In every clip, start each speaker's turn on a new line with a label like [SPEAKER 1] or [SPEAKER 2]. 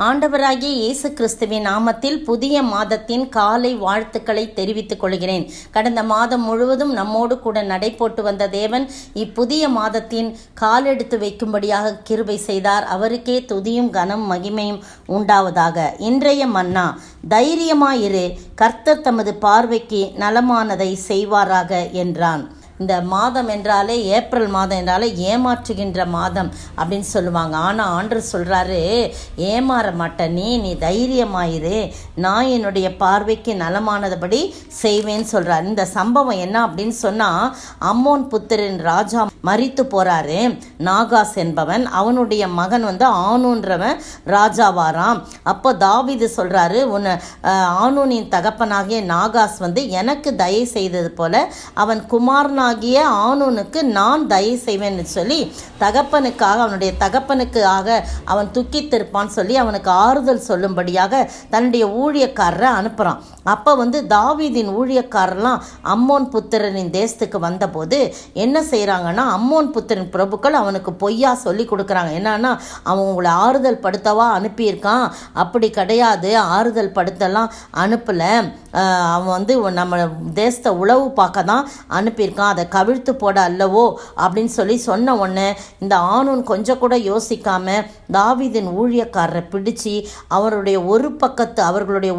[SPEAKER 1] ஆண்டவராகிய இயேசு கிறிஸ்துவின் நாமத்தில் புதிய மாதத்தின் காலை வாழ்த்துக்களை தெரிவித்துக் கொள்கிறேன். கடந்த மாதம் முழுவதும் நம்மோடு கூட நடைபோட்டு வந்த தேவன் இப்புதிய மாதத்தின் காலெடுத்து வைக்கும்படியாக கிருபை செய்தார். அவருக்கே துதியும் கனம் மகிமையும் உண்டாவதாக. இன்றைய மன்னா, தைரியமாயிரு, கர்த்தர் தமது பார்வைக்கு நலமானதை செய்வாராக என்றான். இந்த மாதம் என்றாலே, ஏப்ரல் மாதம் என்றாலே ஏமாற்றுகின்ற மாதம் அப்படின்னு சொல்லுவாங்க. ஆனால் ஆண்டவர் சொல்கிறாரு, ஏமாற மாட்டேன், நீ தைரியமாயிரு, நான் என்னுடைய பார்வைக்கு நலமானதுபடி செய்வேன்னு சொல்கிறார். இந்த சம்பவம் என்ன அப்படின்னு சொன்னால், அம்மோன் புத்திரன் ராஜா மரித்து போகிறாரு. நாகாஸ் என்பவன், அவனுடைய மகன் ஆனூன்றவன் ராஜாவாராம். அப்போ தாவீது சொல்கிறாரு, ஆனூனின் தகப்பனாகிய நாகாஸ் எனக்கு தயை செய்தது போல அவன் குமாரனாகிய ஆனூனுக்கு நான் தயை செய்வேன்னு சொல்லி அவனுடைய தகப்பனுக்காக அவன் துக்கித்திருப்பான்னு சொல்லி அவனுக்கு ஆறுதல் சொல்லும்படியாக தன்னுடைய ஊழியக்காரரை அனுப்புகிறான். அப்போ தாவீதின் ஊழியக்காரர்லாம் அம்மோன் புத்திரனின் தேசத்துக்கு வந்தபோது என்ன செய்கிறாங்கன்னா, அம்மோன் புத்திரன் பிரபுக்கள் அவனுக்கு பொய்யா சொல்லி கொடுக்குறாங்க. என்னன்னா, அவன் உங்களை ஆறுதல் படுத்தவா அனுப்பியிருக்கான், அப்படி கிடையாது, ஆறுதல் படுத்தலாம் அனுப்பலை, அவன் நம்ம தேசத்தை உளவு பார்க்க தான் அனுப்பியிருக்கான், அதை கவிழ்த்து போட அல்லவோ அப்படின்னு சொல்லி சொன்ன உடனே இந்த ஆனூன் கொஞ்சம் கூட யோசிக்காம தாவீதின் ஊழியக்காரரை பிடிச்சி அவர்களுடைய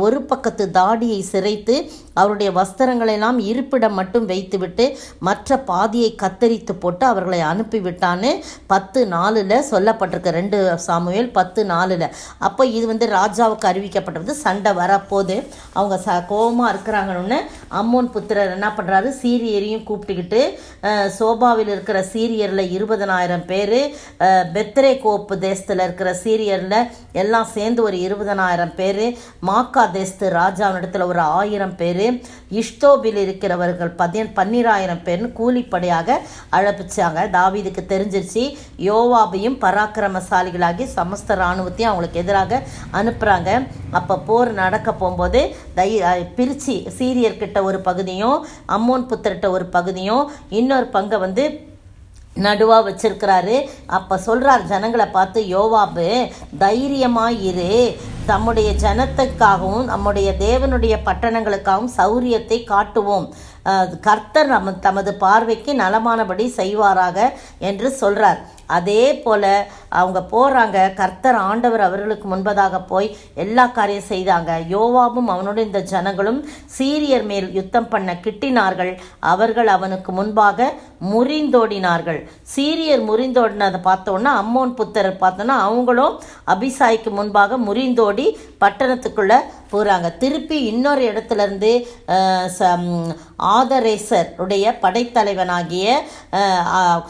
[SPEAKER 1] ஒரு பக்கத்து தாடியை சிரைத்து அவருடைய வஸ்திரங்களெல்லாம் இருப்பிடம் மட்டும் வைத்துவிட்டு மற்ற பாதியை கத்தரித்து போட்டு அவர்களை அனுப்பிவிட்டான்னு 10:4 சொல்லப்பட்டிருக்கு. 2 சாமுவேல் 10:4. அப்போ இது ராஜாவுக்கு அறிவிக்கப்பட்டது. சண்டை வரப்போது அவங்க கோபமாக இருக்கிறாங்கன்னு அம்மோன் புத்திரர் என்ன பண்ணுறாரு, சீரியரையும் கூப்பிட்டுக்கிட்டு சோபாவில் இருக்கிற சீரியரில் 20,000 பேர், பெத்ரே கோப்பு தேசத்தில் இருக்கிற சீரியரில் எல்லாம் சேர்ந்து ஒரு 20,000 பேர், மாக்கா தேசத்து ராஜாவினிடத்தில் ஒரு 1000 பேர், இஷ்டோபில் இருக்கிறவர்கள் 12,000 பேர்னு கூலிப்படையாக அழைப்பிச்சாங்க. தாவீதுக்கு தெரிஞ்சிருச்சு. யோவாபையும் பராக்கிரமசாலிகளாகி சமஸ்த இராணுவத்தையும் அவங்களுக்கு எதிராக அனுப்புகிறாங்க. அப்போ போர் நடக்க போகும்போது பிரித்து சீரியர்கிட்ட ஒரு பகுதியும் அம்மோன் புத்திரட்ட ஒரு பகுதியும் இன்னொரு பங்கை நடுவாக வச்சிருக்கிறாரு. அப்போ சொல்கிறார் ஜனங்களை பார்த்து, யோவாபு தைரியமாயிரு, தம்முடைய ஜனத்துக்காகவும் நம்முடைய தேவனுடைய பட்டணங்களுக்காகவும் சௌரியத்தை காட்டுவோம், கர்த்தர் தமது பார்வைக்கு நலமானபடி செய்வாராக என்று சொல்கிறார். அதே போல் அவங்க போகிறாங்க. கர்த்தர் ஆண்டவர் அவர்களுக்கு முன்பதாக போய் எல்லா காரியம் செய்தாங்க. யோவாபும் அவனுடைய இந்த ஜனங்களும் சீரியர் மேல் யுத்தம் பண்ண கிட்டினார்கள். அவர்கள் அவனுக்கு முன்பாக முறிந்தோடினார்கள். சீரியர் முறிந்தோடினதை பார்த்தோன்னா அம்மோன் புத்திரர் பார்த்தோன்னா அவங்களும் அபிசாய்க்கு முன்பாக முறிந்தோடி பட்டணத்துக்குள்ளே போகிறாங்க. திருப்பி இன்னொரு இடத்துலேருந்து ஆதரேசர் உடைய படைத்தலைவனாகிய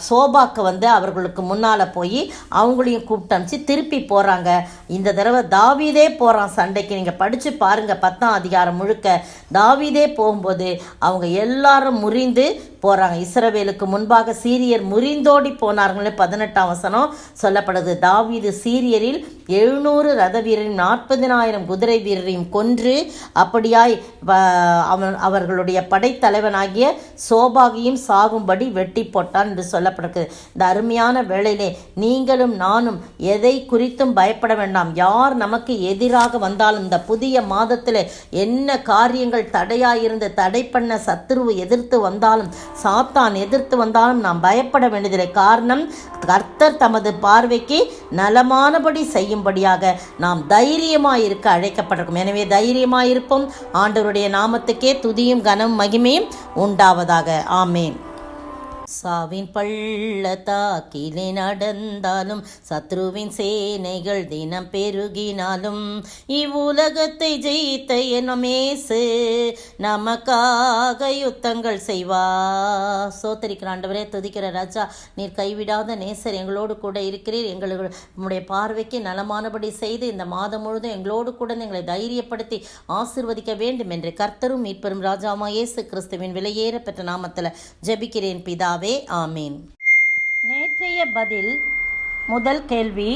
[SPEAKER 1] சோபாக்கு அவர்களுக்கு முன்னால் போய் அவங்களையும் கூப்பிட்டு அனுப்பிச்சு திருப்பி போகிறாங்க. இந்த தடவை தாவீதே போகிறான் சண்டைக்கு. நீங்கள் படித்து பாருங்கள், 10ஆம் அதிகாரம் முழுக்க தாவீதே போகும்போது அவங்க எல்லாரும் முறிந்து போகிறாங்க. இஸ்ரவேலுக்கு முன்பாக சீரியர் முறிந்தோடி போனார்களே 18ஆம் வசனம் சொல்லப்படுது. தாவீது சீரியரில் 700 ரத வீரரையும் 40,000 குதிரை வீரரையும் கொன்று அப்படியாய் அவர்களுடைய படைத்தலைவனாகிய சோபாகியும் சாகும்படி வெட்டி போட்டான் என்று சொல்லப்படுகிறது. இந்த அருமையான வேளையிலே நீங்களும் நானும் எதை குறித்தும் பயப்பட வேண்டாம். யார் நமக்கு எதிராக வந்தாலும் இந்த புதிய மாதத்தில் என்ன காரியங்கள் தடையாயிருந்து தடை பண்ண சத்துருவு எதிர்த்து வந்தாலும் சாத்தான் எதிர்த்து வந்தாலும் நாம் பயப்பட வேண்டியதில்லை. காரணம், கர்த்தர் தமது பார்வைக்கு நலமானபடி செய்யும்படியாக நாம் தைரியமாயிருக்க அழைக்கப்பட்டிருக்கும். எனவே தைரியமாயிருப்போம். ஆண்டவருடைய நாமத்துக்கே துதியும் கனம் மகிமையும் உண்டாவதாக. ஆமேன். சாவின் பள்ளத்தாக்கிலே நடந்தாலும் சத்ருவின் சேனைகள் தினம் பெருகினாலும் இவ்வுலகத்தை ஜெயித்த என்னமேசு நமக்காக யுத்தங்கள் செய்வா. சோத்தரிக்கிற ஆண்டவரே, துதிக்கிற ராஜா, நீர் கைவிடாத நேசர், எங்களோடு கூட இருக்கிறீர். நம்முடைய பார்வைக்கு நலமானபடி செய்து இந்த மாதம் முழுதும் எங்களோடு கூட எங்களை தைரியப்படுத்தி ஆசீர்வதிக்க வேண்டும் என்று கர்த்தரும் மீட்பெரும் ராஜாவுமாகிய இயேசு கிறிஸ்துவின் விலையேற பெற்ற நாமத்தில் ஜெபிக்கிறேன் பிதாவே. ஆமீன். நேற்றைய பதில். முதல் கேள்வி,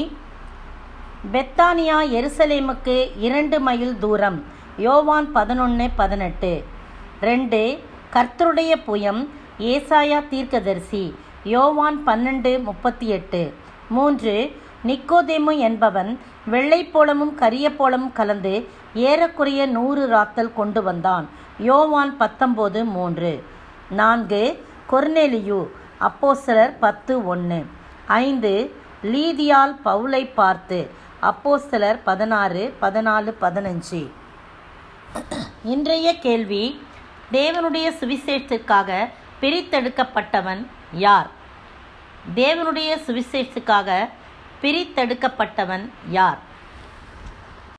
[SPEAKER 1] பெத்தானியா எருசலேமுக்கு 2 மைல் தூரம். யோவான் 11:18. 2. கர்த்தருடைய புயம். ஏசாயா தீர்க்கதரிசி. யோவான் 12:38. 3. நிக்கோதேமு என்பவன் வெள்ளைப்போளமும் கரியப்போளமும் கலந்து ஏறக்குறைய 100 ராத்தல் கொண்டு வந்தான். யோவான் 19:3. 4. கொர்நேலியு. அப்போஸ்தலர் 10:1. 5. லீதியாள் பவுலை பார்த்து. அப்போஸ்தலர் 16, 14, 15. இன்றைய கேள்வி: தேவனுடைய சுவிசேஷத்திற்காக பிரித்தெடுக்கப்பட்டவன் யார்? தேவனுடைய சுவிசேஷத்துக்காக பிரித்தெடுக்கப்பட்டவன் யார்?